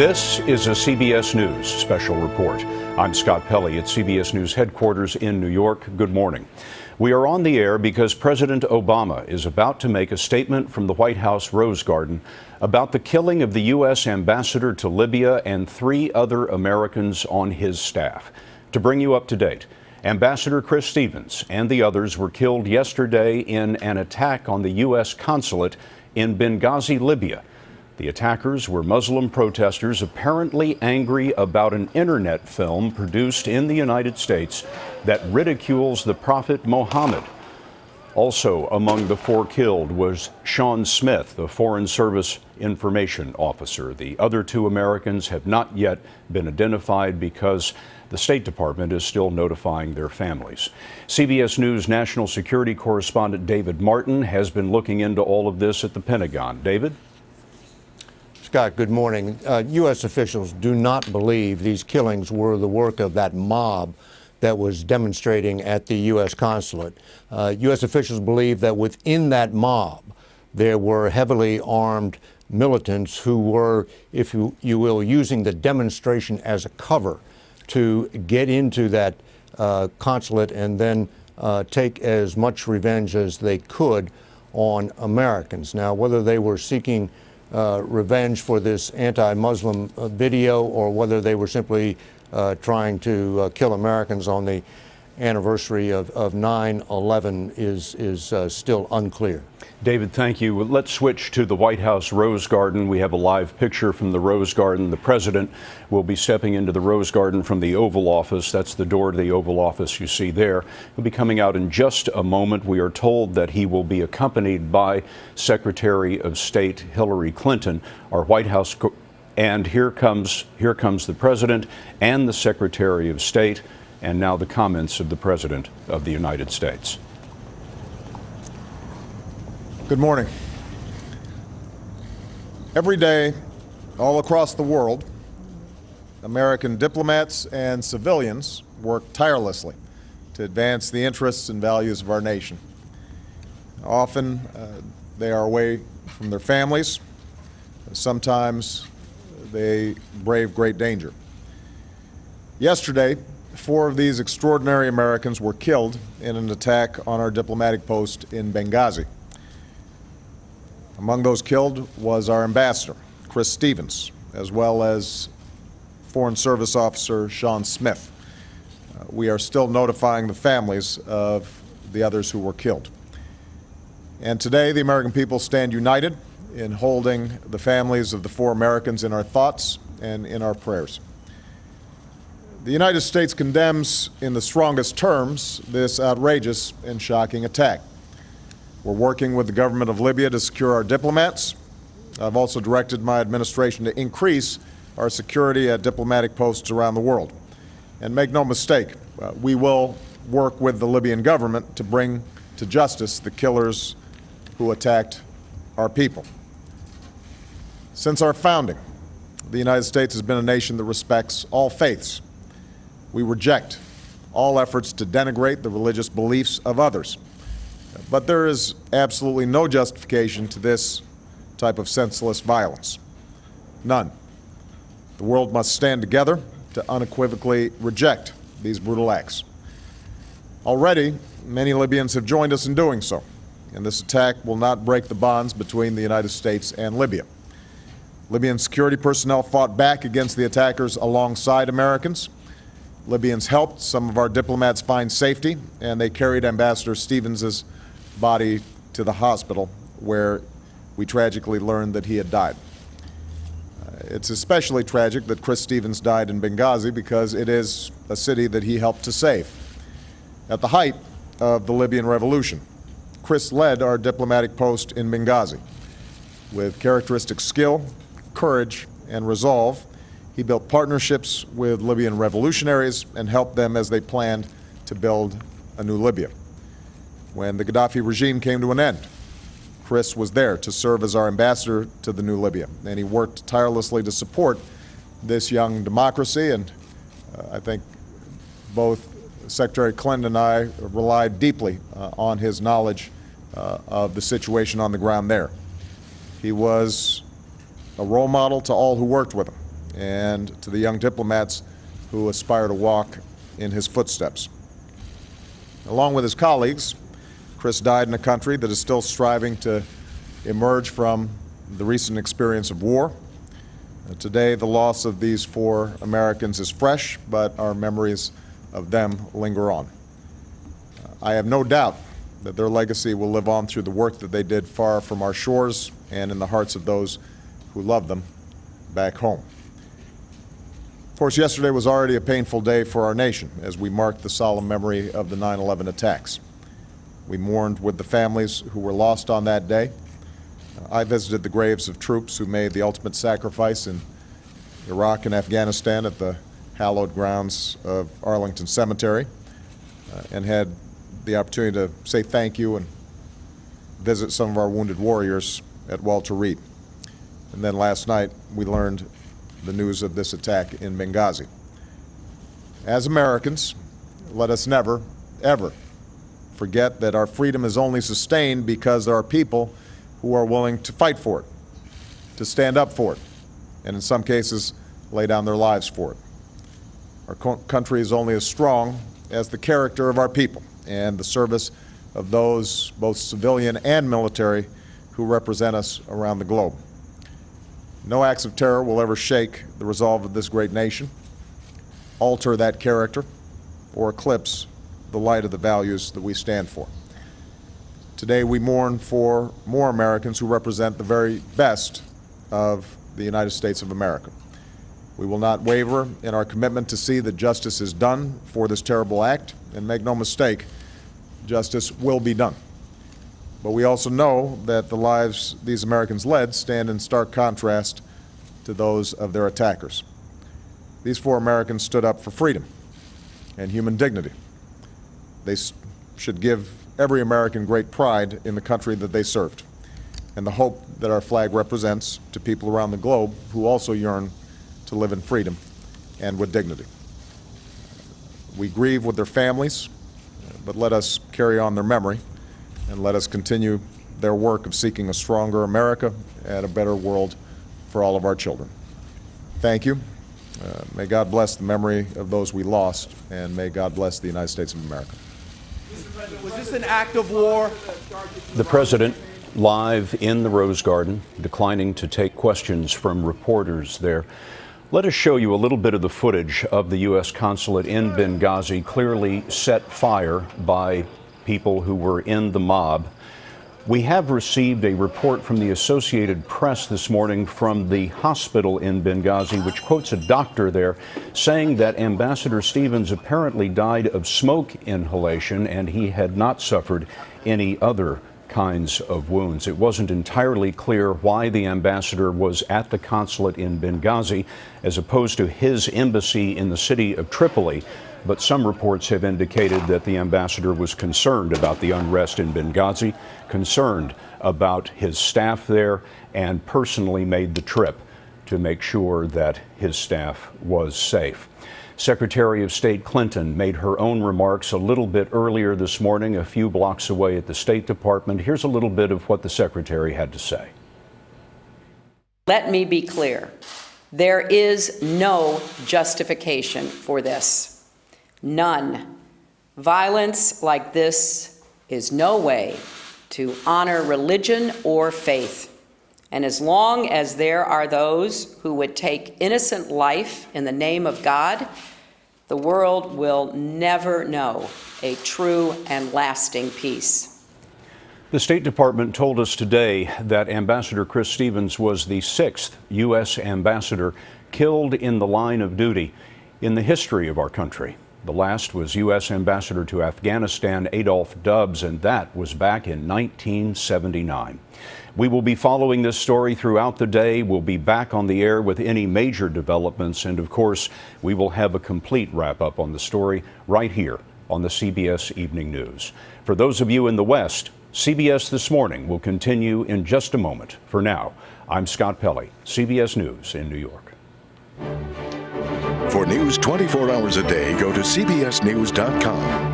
This is a CBS News special report. I'm Scott Pelley at CBS News headquarters in New York. Good morning. We are on the air because President Obama is about to make a statement from the White House Rose Garden about the killing of the U.S. ambassador to Libya and 3 other Americans on his staff. To bring you up to date, Ambassador Chris Stevens and the others were killed yesterday in an attack on the U.S. consulate in Benghazi, Libya. The attackers were Muslim protesters apparently angry about an internet film produced in the United States that ridicules the Prophet Muhammad. Also among the 4 killed was Sean Smith, the Foreign Service information officer. The other 2 Americans have not yet been identified because the State Department is still notifying their families. CBS News national security correspondent David Martin has been looking into all of this at the Pentagon. David? Scott, good morning. U.S. officials do not believe these killings were the work of that mob that was demonstrating at the U.S. consulate. U.S. officials believe that within that mob there were heavily armed militants who were, if you will, using the demonstration as a cover to get into that consulate and then take as much revenge as they could on Americans. Now, whether they were seeking revenge for this anti-Muslim video or whether they were simply trying to kill Americans on the anniversary of 9/11 is still unclear. David, thank you. Let's switch to the White House Rose Garden. We have a live picture from the Rose Garden. The president will be stepping into the Rose Garden from the Oval Office. That's the door to the Oval Office you see there. He'll be coming out in just a moment. We are told that he will be accompanied by Secretary of State Hillary Clinton. Our White House, and here comes the president and the Secretary of State, and now the comments of the President of the United States. Good morning. Every day, all across the world, American diplomats and civilians work tirelessly to advance the interests and values of our nation. Often, they are away from their families. Sometimes they brave great danger. Yesterday, 4 of these extraordinary Americans were killed in an attack on our diplomatic post in Benghazi. Among those killed was our ambassador, Chris Stevens, as well as Foreign Service officer Sean Smith. We are still notifying the families of the others who were killed. And today, the American people stand united in holding the families of the 4 Americans in our thoughts and in our prayers. The United States condemns in the strongest terms this outrageous and shocking attack. We're working with the government of Libya to secure our diplomats. I've also directed my administration to increase our security at diplomatic posts around the world. And make no mistake, we will work with the Libyan government to bring to justice the killers who attacked our people. Since our founding, the United States has been a nation that respects all faiths. We reject all efforts to denigrate the religious beliefs of others. But there is absolutely no justification to this type of senseless violence. None. The world must stand together to unequivocally reject these brutal acts. Already, many Libyans have joined us in doing so, and this attack will not break the bonds between the United States and Libya. Libyan security personnel fought back against the attackers alongside Americans. Libyans helped some of our diplomats find safety, and they carried Ambassador Stevens' body to the hospital, where we tragically learned that he had died. It's especially tragic that Chris Stevens died in Benghazi because it is a city that he helped to save. At the height of the Libyan revolution, Chris led our diplomatic post in Benghazi. With characteristic skill, courage, and resolve, he built partnerships with Libyan revolutionaries and helped them as they planned to build a new Libya. When the Gaddafi regime came to an end, Chris was there to serve as our ambassador to the new Libya, and he worked tirelessly to support this young democracy, and I think both Secretary Clinton and I relied deeply on his knowledge of the situation on the ground there. He was a role model to all who worked with him, and to the young diplomats who aspire to walk in his footsteps. Along with his colleagues, Chris died in a country that is still striving to emerge from the recent experience of war. Today, the loss of these 4 Americans is fresh, but our memories of them linger on. I have no doubt that their legacy will live on through the work that they did far from our shores and in the hearts of those who love them back home. Of course, yesterday was already a painful day for our nation as we marked the solemn memory of the 9/11 attacks. We mourned with the families who were lost on that day. I visited the graves of troops who made the ultimate sacrifice in Iraq and Afghanistan at the hallowed grounds of Arlington Cemetery and had the opportunity to say thank you and visit some of our wounded warriors at Walter Reed. And then last night, we learned the news of this attack in Benghazi. As Americans, let us never, ever forget that our freedom is only sustained because there are people who are willing to fight for it, to stand up for it, and in some cases, lay down their lives for it. Our country is only as strong as the character of our people and the service of those, both civilian and military, who represent us around the globe. No acts of terror will ever shake the resolve of this great nation, alter that character, or eclipse the light of the values that we stand for. Today we mourn for more Americans who represent the very best of the United States of America. We will not waver in our commitment to see that justice is done for this terrible act, and make no mistake, justice will be done. But we also know that the lives these Americans led stand in stark contrast to those of their attackers. These 4 Americans stood up for freedom and human dignity. They should give every American great pride in the country that they served, and the hope that our flag represents to people around the globe who also yearn to live in freedom and with dignity. We grieve with their families, but let us carry on their memory, and let us continue their work of seeking a stronger America and a better world for all of our children. Thank you. May God bless the memory of those we lost, and may God bless the United States of America. Mr. President, was this an act of war? The president live in the Rose Garden, declining to take questions from reporters there. Let us show you a little bit of the footage of the U.S. consulate in Benghazi, clearly set fire by people who were in the mob. We have received a report from the Associated Press this morning from the hospital in Benghazi, which quotes a doctor there saying that Ambassador Stevens apparently died of smoke inhalation and he had not suffered any other kinds of wounds. It wasn't entirely clear why the ambassador was at the consulate in Benghazi as opposed to his embassy in the city of Tripoli, but some reports have indicated that the ambassador was concerned about the unrest in Benghazi, concerned about his staff there, and personally made the trip to make sure that his staff was safe. Secretary of State Clinton made her own remarks a little bit earlier this morning, a few blocks away at the State Department. Here's a little bit of what the Secretary had to say. Let me be clear. There is no justification for this. None. Violence like this is no way to honor religion or faith. And as long as there are those who would take innocent life in the name of God, the world will never know a true and lasting peace. The State Department told us today that Ambassador Chris Stevens was the 6th U.S. ambassador killed in the line of duty in the history of our country. The last was U.S. Ambassador to Afghanistan Adolph Dubs, and that was back in 1979. We will be following this story throughout the day. We'll be back on the air with any major developments, and of course, we will have a complete wrap-up on the story right here on the CBS Evening News. For those of you in the West, CBS This Morning will continue in just a moment. For now, I'm Scott Pelley, CBS News in New York. For news 24 hours a day, go to CBSNews.com.